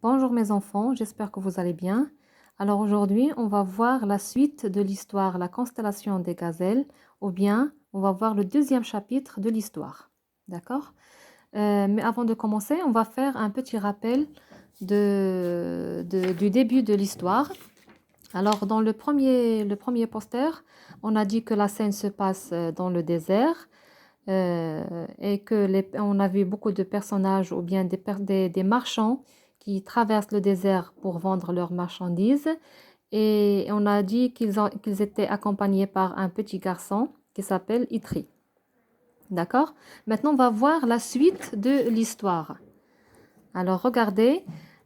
Bonjour mes enfants, j'espère que vous allez bien. Alors aujourd'hui, on va voir la suite de l'histoire, la constellation des gazelles, ou bien on va voir le deuxième chapitre de l'histoire. D'accord? Mais avant de commencer, on va faire un petit rappel du début de l'histoire. Alors dans le premier poster, on a dit que la scène se passe dans le désert. Et que on a vu beaucoup de personnages ou bien des marchands qui traversent le désert pour vendre leurs marchandises. Et on a dit qu'ils étaient accompagnés par un petit garçon qui s'appelle Itri. D'accord? Maintenant, on va voir la suite de l'histoire. Alors, regardez,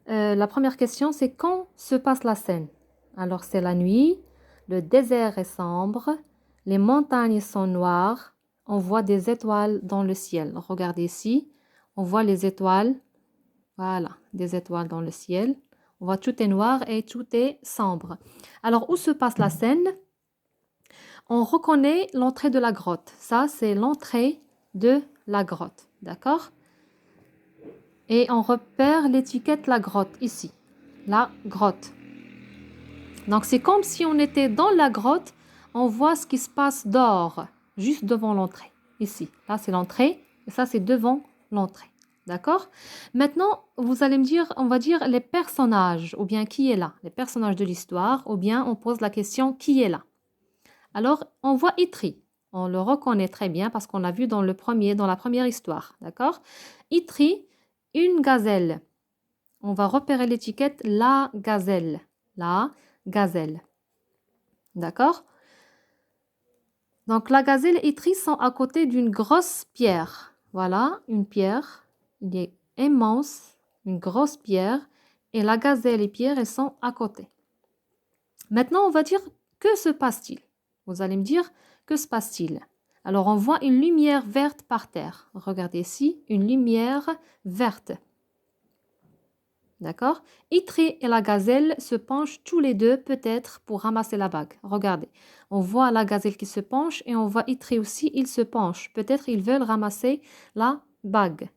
la première question, c'est quand se passe la scène? Alors, c'est la nuit, le désert est sombre, les montagnes sont noires, on voit des étoiles dans le ciel. Regardez ici, on voit les étoiles, voilà, des étoiles dans le ciel. On voit tout est noir et tout est sombre. Alors, où se passe la scène? On reconnaît l'entrée de la grotte. Ça, c'est l'entrée de la grotte, d'accord? Et on repère l'étiquette la grotte ici, la grotte. Donc c'est comme si on était dans la grotte, on voit ce qui se passe dehors, juste devant l'entrée. Ici, là c'est l'entrée, et ça c'est devant l'entrée. D'accord? Maintenant, vous allez me dire, on va dire les personnages, ou bien qui est là? Les personnages de l'histoire, ou bien on pose la question qui est là? Alors, on voit Itri. On le reconnaît très bien parce qu'on l'a vu dans la première histoire. D'accord? Itri, une gazelle. On va repérer l'étiquette la gazelle. La gazelle. D'accord? Donc, la gazelle et Itri sont à côté d'une grosse pierre. Voilà, une pierre. Il est immense, une grosse pierre. Et la gazelle et Pierre, elles sont à côté. Maintenant, on va dire, que se passe-t-il? Vous allez me dire, que se passe-t-il? Alors, on voit une lumière verte par terre. Regardez ici, une lumière verte. D'accord? Itri et la gazelle se penchent tous les deux peut-être pour ramasser la bague. Regardez, on voit la gazelle qui se penche et on voit Itri aussi, il se penche. Peut-être ils veulent ramasser la bague.